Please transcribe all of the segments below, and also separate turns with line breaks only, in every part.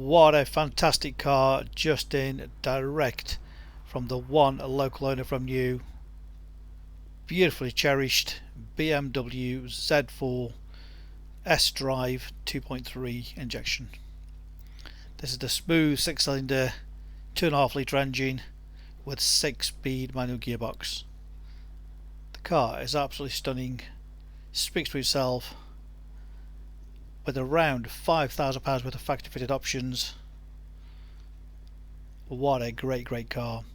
What a fantastic car, just in direct from the one local owner from new. Beautifully cherished BMW Z4 SDRIVE 2.3 injection. This is the smooth 6-cylinder 2.5 litre engine with 6-speed manual gearbox. The car is absolutely stunning, speaks for itself, with around £5,000 worth of factory fitted options. What a great car.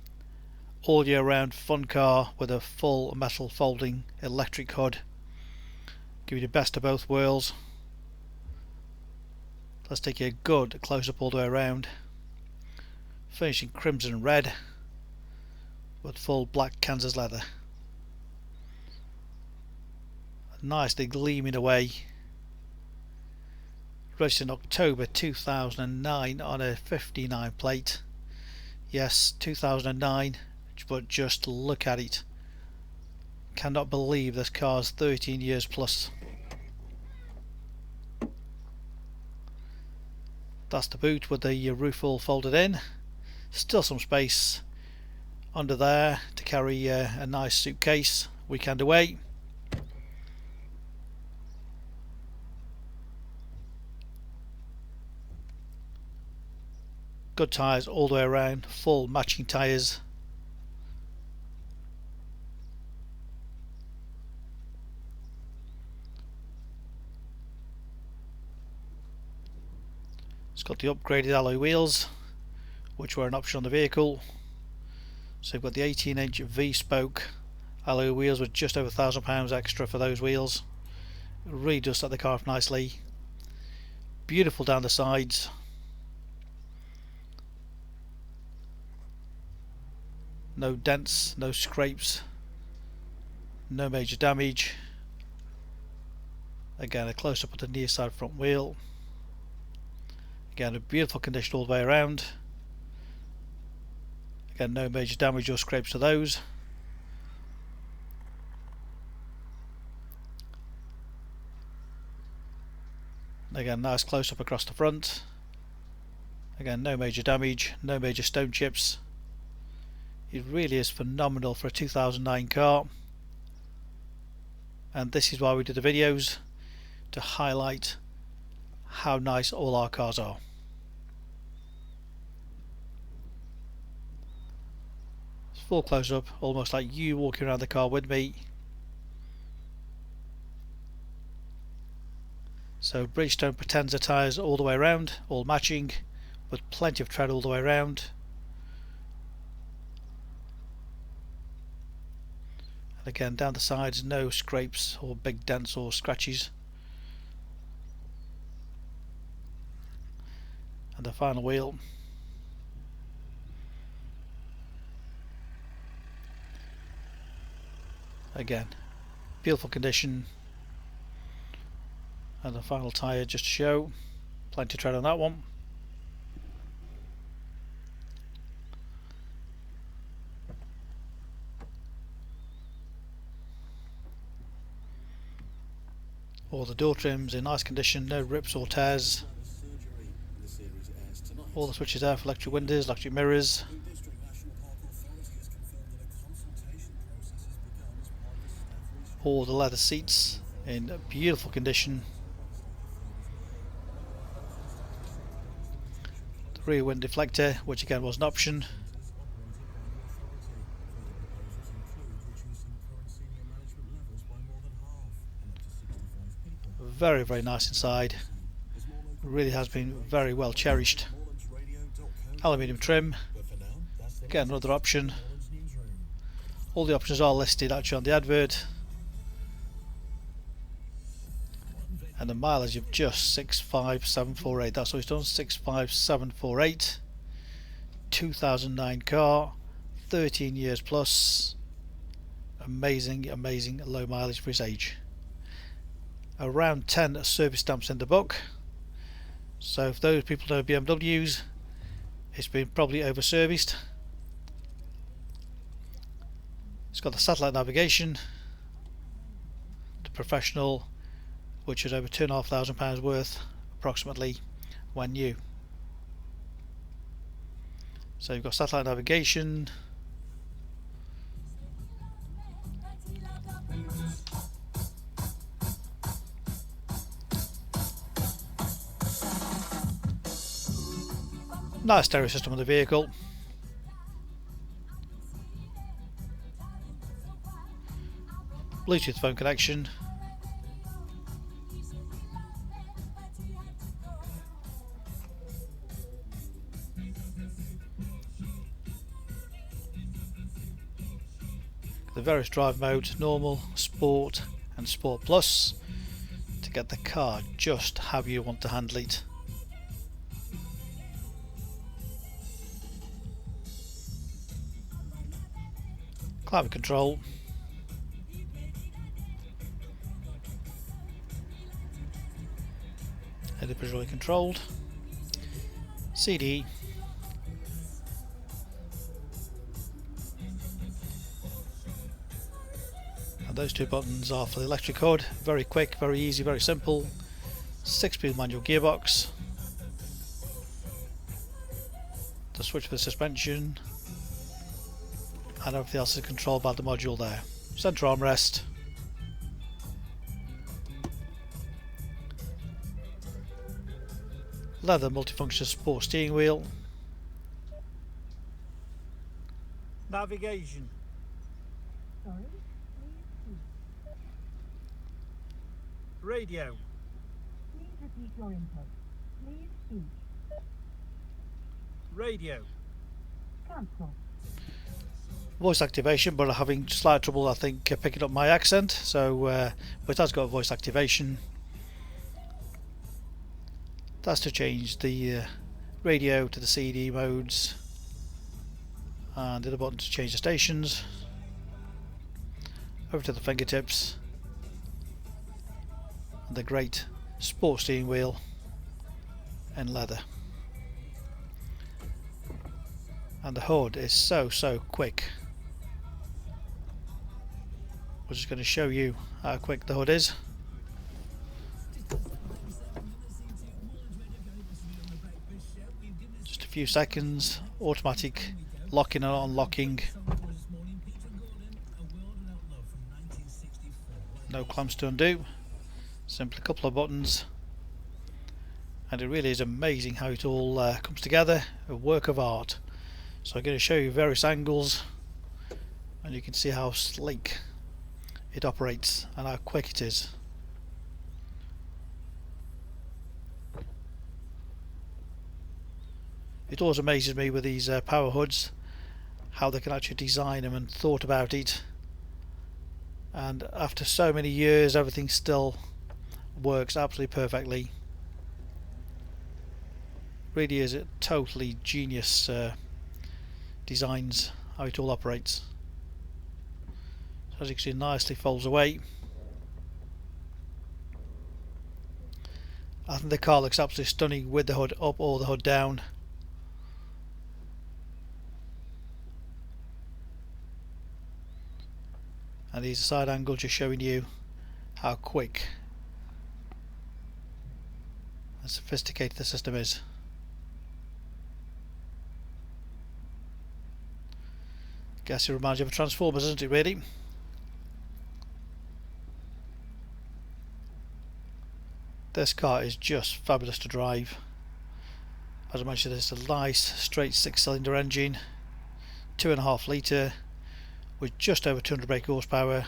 All year round fun car with a full metal folding electric hood. Give you the best of both worlds. Let's take a good close up all the way around. Finished in crimson red with full black Kansas leather. Nicely gleaming away. Registered in October 2009 on a 59 plate. Yes, 2009, but just look at it. Cannot believe this car's 13 years plus. That's the boot with the roof all folded in. Still some space under there to carry a nice suitcase weekend away. Good tyres all the way around, full matching tyres. It's got the upgraded alloy wheels, which were an option on the vehicle. So you've got the 18-inch V-spoke alloy wheels with just over £1,000 extra for those wheels. It really does set the car up nicely. Beautiful down the sides. No dents, no scrapes, no major damage. Again, a close up of the near side front wheel. Again, a beautiful condition all the way around. Again, no major damage or scrapes to those. Again, nice close up across the front. Again, no major damage, no major stone chips. It really is phenomenal for a 2009 car, and this is why we do the videos, to highlight how nice all our cars are. It's full close up, almost like you walking around the car with me. So Bridgestone Potenza tyres all the way around, all matching, with plenty of tread all the way around. And again, down the sides, no scrapes or big dents or scratches. And the final wheel. Again, beautiful condition. And the final tyre just to show. Plenty of tread on that one. All the door trims in nice condition, no rips or tears. All the switches there for electric windows, electric mirrors. All the leather seats in beautiful condition. The rear wind deflector, which again was an option. Very nice inside. Really has been very well cherished. Aluminium trim. Again, another option. All the options are listed actually on the advert. And the mileage of just 65748. That's what it's done, 65748. 2009 car, 13 years plus. Amazing low mileage for its age. Around 10 service stamps in the book. So if those people know BMWs, it's been probably over serviced. It's got the satellite navigation, the professional, which is over £2,500 worth approximately when new. So you've got satellite navigation, nice stereo system on the vehicle, Bluetooth phone connection, the various drive modes, normal, sport and sport plus, to get the car just how you want to handle it. Climate control, individually controlled, CD, and those two buttons are for the electric hood. Very quick, very easy, very simple. 6-speed manual gearbox, the switch for the suspension, and everything else is controlled by the module there. Centre armrest, leather multifunction sport steering wheel, navigation, radio,
please repeat your input. Please speak.
radio,
Cancel.
voice activation, but I'm having slight trouble I think picking up my accent, so but it has got voice activation. That's to change the radio to the CD modes, and the other button to change the stations. Over to the fingertips, and the great sport steering wheel in leather. And the hood is so quick. We're just going to show you how quick the hood is. Just a few seconds, automatic locking and unlocking. No clamps to undo, simply a couple of buttons, and it really is amazing how it all comes together, a work of art. So I'm going to show you various angles, and you can see how sleek it operates and how quick it is. It always amazes me with these power hoods how they can actually design them and thought about it, and after so many years everything still works absolutely perfectly. Really is a totally genius designs how it all operates. As you can see, nicely folds away. I think the car looks absolutely stunning with the hood up or the hood down. And these are side angles just showing you how quick and sophisticated the system is. Guess it reminds you of a Transformers, doesn't it, really? This car is just fabulous to drive. As I mentioned, it's a nice straight 6-cylinder engine, 2.5 litre, with just over 200 brake horsepower,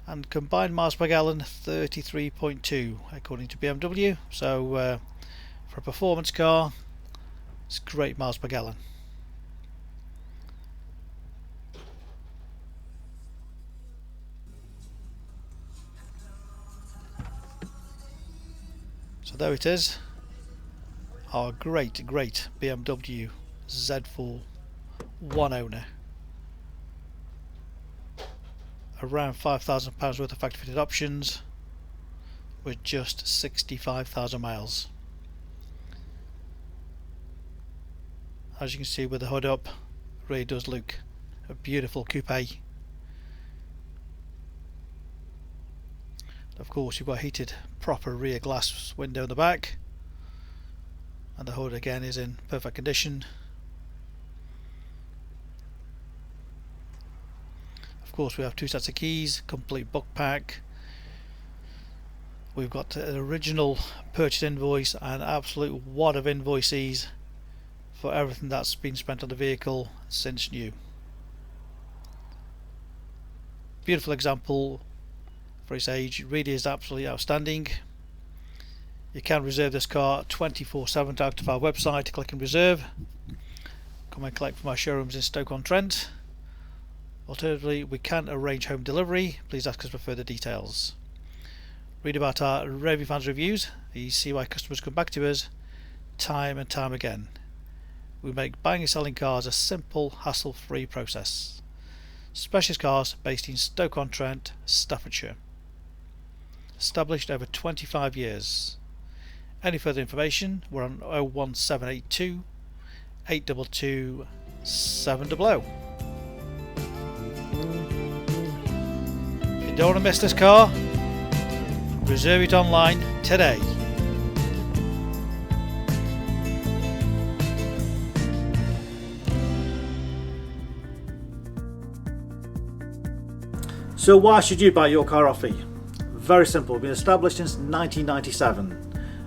and combined miles per gallon 33.2 according to BMW. So for a performance car, it's great miles per gallon. So there it is, our great BMW Z4 one owner. Around £5,000 worth of factory fitted options with just 65,000 miles. As you can see with the hood up, it really does look a beautiful coupe. Of course, you've got a heated proper rear glass window in the back, and the hood again is in perfect condition. course we have 2 sets of keys, complete book pack. We've got an original purchase invoice and absolute wad of invoices for everything that's been spent on the vehicle since new. Beautiful example for its age, really is absolutely outstanding. You can reserve this car 24/7 out of our website. Click and reserve. Come and collect from our showrooms in Stoke-on-Trent. Alternatively, we can arrange home delivery. Please ask us for further details. Read about our raving fans reviews. You see why customers come back to us time and time again. We make buying and selling cars a simple, hassle-free process. Specialist cars based in Stoke-on-Trent, Staffordshire. Established over 25 years. Any further information, we're on 01782 822 700. If you don't want to miss this car, reserve it online today.
So why should you buy your car off me? Very simple. We've been established since 1997,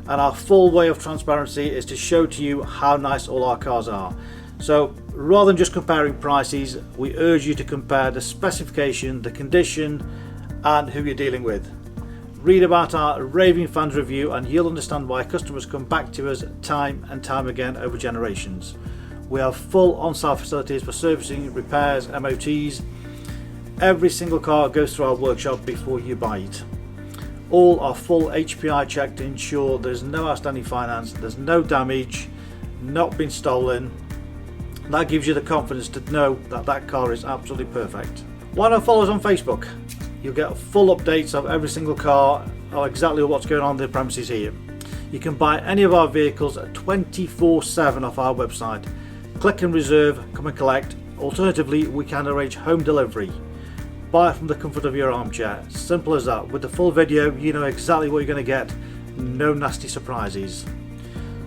and our full way of transparency is to show to you how nice all our cars are. So rather than just comparing prices, we urge you to compare the specification, the condition, and who you're dealing with. Read about our raving fans review and you'll understand why customers come back to us time and time again over generations. We have full on-site facilities for servicing, repairs, MOTs. Every single car goes through our workshop before you buy it. All are full HPI checked to ensure there's no outstanding finance, there's no damage, not been stolen. That gives you the confidence to know that that car is absolutely perfect. Why not follow us on Facebook? You'll get full updates of every single car, or exactly what's going on in the premises here. You can buy any of our vehicles 24/7 off our website. Click and reserve, come and collect. Alternatively, we can arrange home delivery. Buy it from the comfort of your armchair. Simple as that. With the full video, you know exactly what you're going to get. No nasty surprises.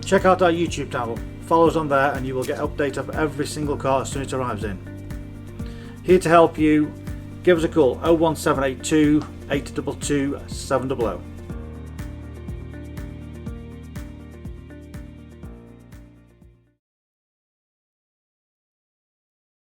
Check out our YouTube channel. Follow us on there and you will get updates of every single car as soon as it arrives in. Here to help you. Give us a call 01782 822 700.